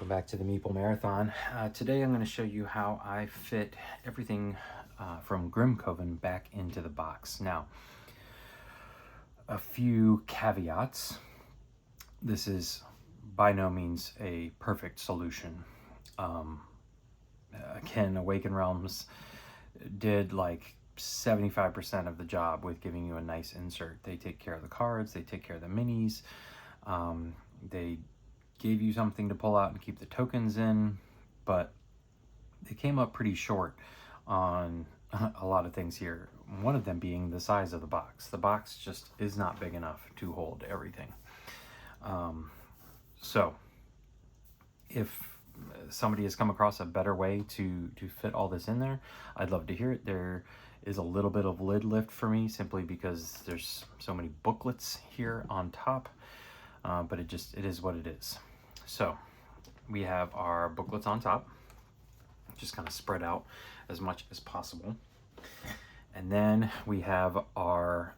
Welcome back to the Meeple Marathon. Today I'm going to show you how I fit everything from Grimcoven back into the box. Now, a few caveats. This is by no means a perfect solution. Again, Awaken Realms did like 75% of the job with giving you a nice insert. They take care of the cards, they take care of the minis, they gave you something to pull out and keep the tokens in, but they came up pretty short on a lot of things here. One of them being the size of the box. The box just is not big enough to hold everything. So if somebody has come across a better way to fit all this in there, I'd love to hear it. There is a little bit of lid lift for me simply because there's so many booklets here on top, but it is what it is. So we have our booklets on top, just kind of spread out as much as possible. And then we have our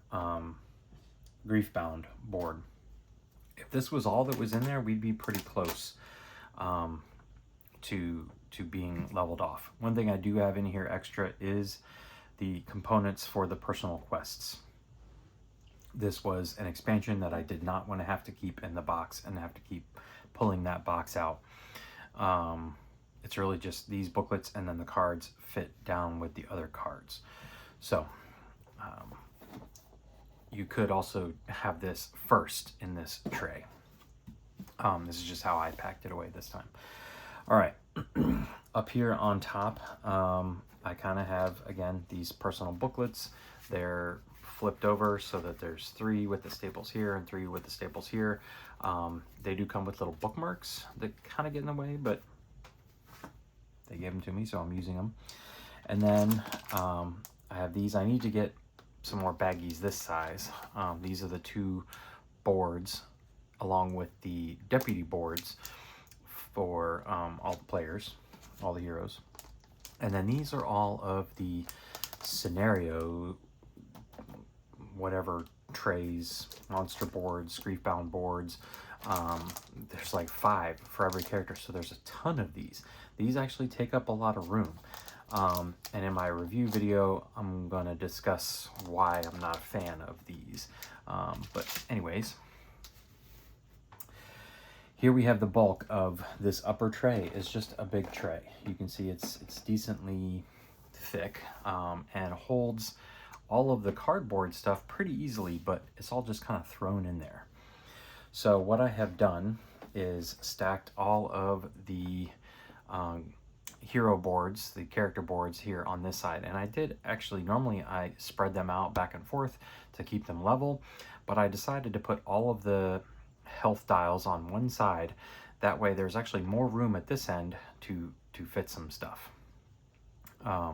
Griefbound board. If this was all that was in there, we'd be pretty close to being leveled off. One thing I do have in here extra is the components for the personal quests. This was an expansion that I did not want to have to keep in the box and have to keep pulling that box out. It's really just these booklets, and then the cards fit down with the other cards. So you could also have this first in this tray. This is just how I packed it away this time. All right, up here on top, I kind of have, again, these personal booklets. They're flipped over so that there's 3 with the staples here and 3 with the staples here. They do come with little bookmarks that kind of get in the way, but they gave them to me, so I'm using them. And then I have these. I need to get some more baggies this size. These are the 2 boards along with the deputy boards for all the players, all the heroes. And then these are all of the scenario, whatever, trays, monster boards, Griefbound boards. There's like 5 for every character, so there's a ton of these. These actually take up a lot of room. And in my review video, I'm going to discuss why I'm not a fan of these. But anyways, here we have the bulk of this upper tray. Is just a big tray. You can see it's decently thick and holds all of the cardboard stuff pretty easily, but it's all just kind of thrown in there. So what I have done is stacked all of the hero boards, the character boards here on this side. And I did actually, normally I spread them out back and forth to keep them level, but I decided to put all of the health dials on one side. That way there's actually more room at this end to fit some stuff. So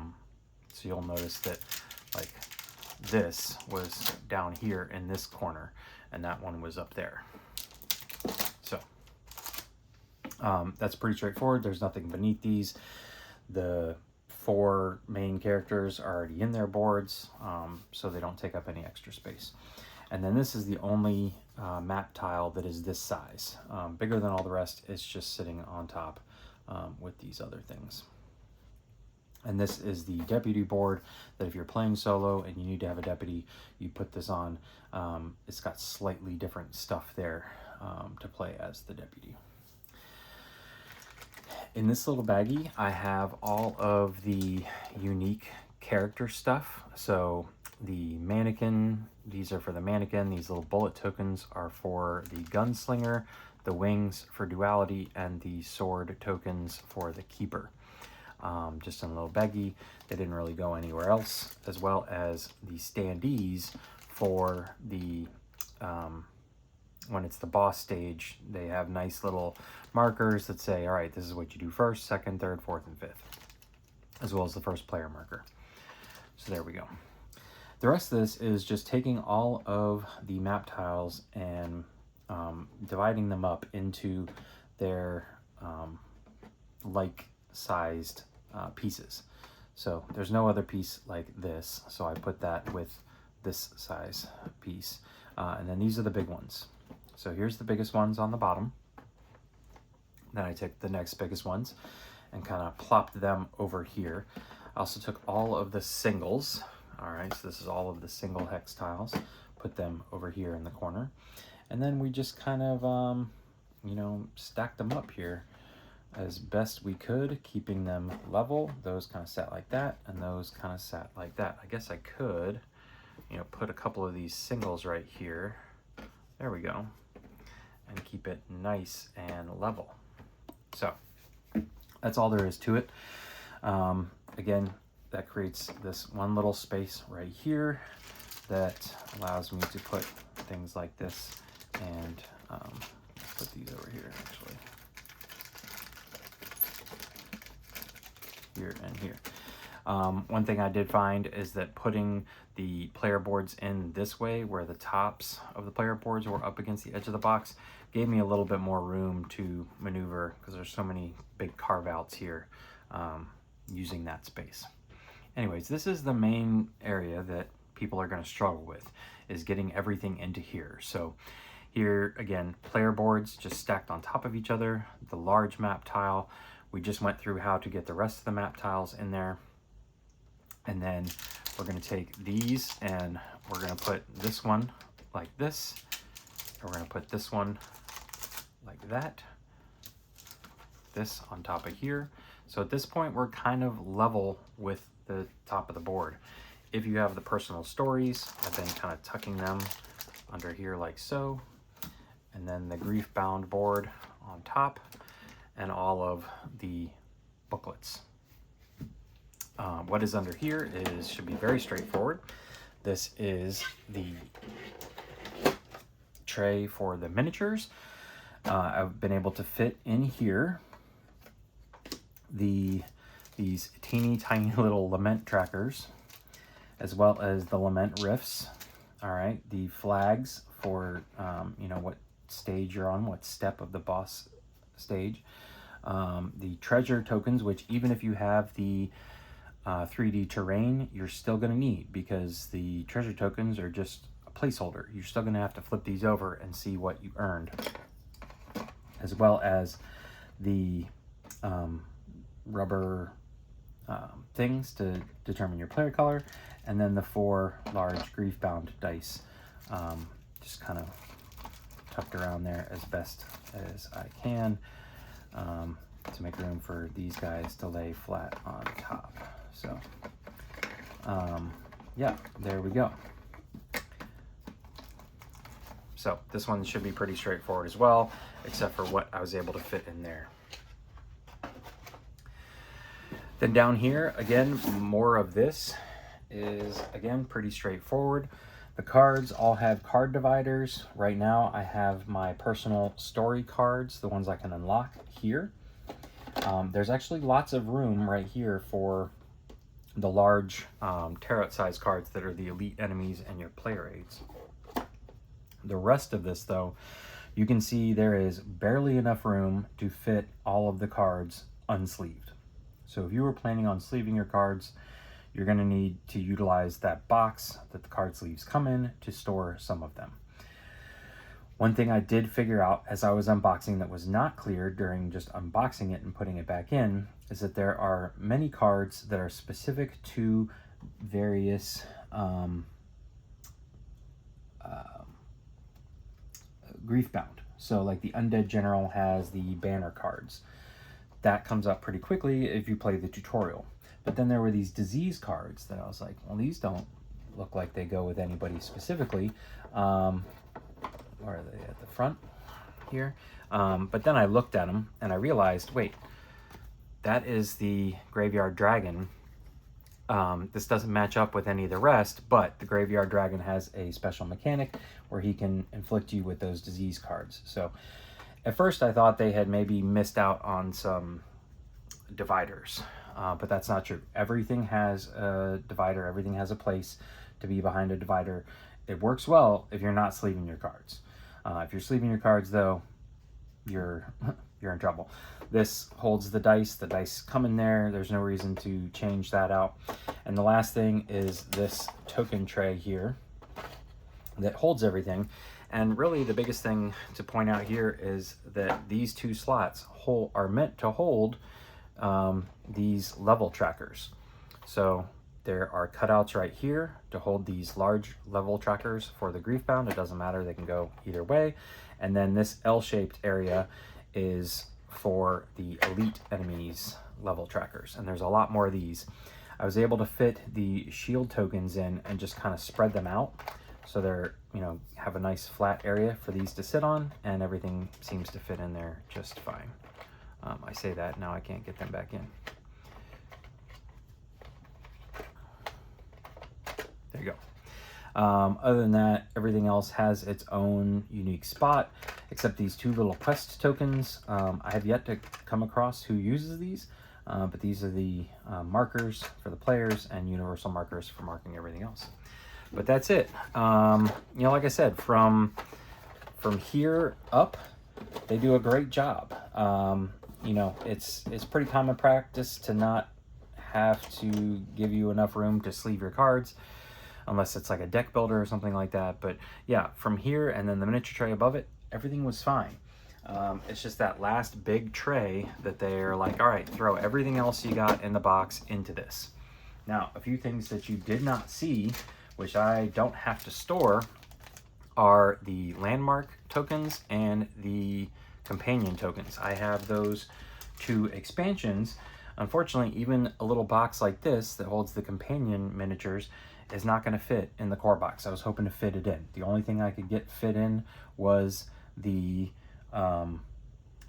you'll notice that like this was down here in this corner and that one was up there. So that's pretty straightforward. There's nothing beneath these. The 4 main characters are already in their boards, so they don't take up any extra space. And then this is the only map tile that is this size. Bigger than all the rest. It's just sitting on top with these other things. And this is the deputy board that if you're playing solo and you need to have a deputy, you put this on. It's got slightly different stuff there to play as the deputy. In this little baggie, I have all of the unique character stuff. So the mannequin, these are for the mannequin. These little bullet tokens are for the gunslinger, the wings for duality, and the sword tokens for the keeper. Just in a little baggie. They didn't really go anywhere else, as well as the standees for the when it's the boss stage. They have nice little markers that say, all right, this is what you do first, second, third, fourth, and fifth, as well as the first player marker. So there we go. The rest of this is just taking all of the map tiles and dividing them up into their like-sized pieces. So there's no other piece like this, so I put that with this size piece. And then these are the big ones. So here's the biggest ones on the bottom. Then I took the next biggest ones and kind of plopped them over here. I also took all of the singles. All right, so this is all of the single hex tiles. Put them over here in the corner. And then we just kind of, you know, stacked them up here as best we could, keeping them level. Those kind of sat like that, and those kind of sat like that. I guess I could, you know, put a couple of these singles right here. There we go. And keep it nice and level. So that's all there is to it. Again, that creates this one little space right here that allows me to put things like this, and put these over here actually. Here and here. One thing I did find is that putting the player boards in this way, where the tops of the player boards were up against the edge of the box, gave me a little bit more room to maneuver, because there's so many big carve outs here, using that space. Anyways, this is the main area that people are going to struggle with, is getting everything into here. So here again, player boards just stacked on top of each other. The large map tile, we just went through how to get the rest of the map tiles in there. And then we're going to take these and we're going to put this one like this. And we're going to put this one like that. This on top of here. So at this point, we're kind of level with the top of the board. If you have the personal stories, I've been kind of tucking them under here like so. And then the grief bound board on top, and all of the booklets. What is under here should be very straightforward. This is the tray for the miniatures. I've been able to fit in here these teeny tiny little lament trackers, as well as the lament riffs. All right, the flags for you know, what stage you're on, what step of the boss stage. The treasure tokens, which even if you have the 3D terrain, you're still going to need, because the treasure tokens are just a placeholder. You're still going to have to flip these over and see what you earned, as well as the rubber things to determine your player color, and then the 4 large grief bound dice, just kind of tucked around there as best as I can, to make room for these guys to lay flat on top. So yeah, there we go. So this one should be pretty straightforward as well, except for what I was able to fit in there. Then down here, again, more of this is, again, pretty straightforward. The cards all have card dividers. Right now, I have my personal story cards, the ones I can unlock here. There's actually lots of room right here for the large tarot-sized cards that are the elite enemies and your player aids. The rest of this, though, you can see there is barely enough room to fit all of the cards unsleeved. So if you were planning on sleeving your cards, you're going to need to utilize that box that the card sleeves come in to store some of them. One thing I did figure out as I was unboxing that was not clear during just unboxing it and putting it back in is that there are many cards that are specific to various grief bound. So like the Undead General has the banner cards. That comes up pretty quickly if you play the tutorial. But then there were these disease cards that I was like, well, these don't look like they go with anybody specifically. Where are they? At the front here? But then I looked at them and I realized, wait, that is the Graveyard Dragon. This doesn't match up with any of the rest, but the Graveyard Dragon has a special mechanic where he can inflict you with those disease cards. So at first I thought they had maybe missed out on some dividers, but that's not true. Everything has a divider. Everything has a place to be behind a divider. It works well if you're not sleeving your cards. If you're sleeving your cards, though, you're in trouble. This holds the dice. The dice come in there. There's no reason to change that out. And the last thing is this token tray here that holds everything. And really the biggest thing to point out here is that these two slots are meant to hold these level trackers. So there are cutouts right here to hold these large level trackers for the Griefbound. It doesn't matter, they can go either way. And then this L-shaped area is for the elite enemies level trackers. And there's a lot more of these. I was able to fit the shield tokens in and just kind of spread them out. So they're, you know, have a nice flat area for these to sit on, and everything seems to fit in there just fine. I say that, now I can't get them back in. There you go. Other than that, everything else has its own unique spot, except these two little quest tokens. I have yet to come across who uses these, but these are the markers for the players and universal markers for marking everything else. But that's it. You know, like I said, from here up, they do a great job. You know, it's pretty common practice to not have to give you enough room to sleeve your cards, unless it's like a deck builder or something like that. But yeah, from here and then the miniature tray above it, everything was fine. It's just that last big tray that they're like, all right, throw everything else you got in the box into this. Now, a few things that you did not see, which I don't have to store, are the landmark tokens and the companion tokens. I have those two expansions. Unfortunately, even a little box like this that holds the companion miniatures is not going to fit in the core box. I was hoping to fit it in. The only thing I could get fit in was the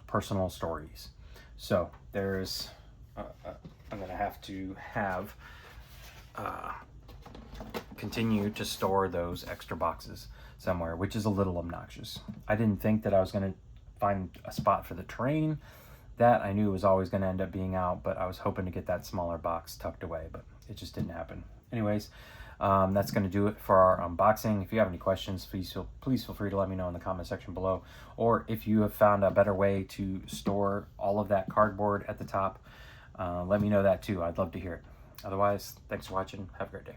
personal stories. So there's, I'm going to have continue to store those extra boxes somewhere, which is a little obnoxious. I didn't think that I was going to find a spot for the terrain. That I knew was always going to end up being out, but I was hoping to get that smaller box tucked away, but it just didn't happen. Anyways, that's going to do it for our unboxing. If you have any questions, please feel free to let me know in the comment section below. Or if you have found a better way to store all of that cardboard at the top, let me know that too. I'd love to hear it. Otherwise, thanks for watching. Have a great day.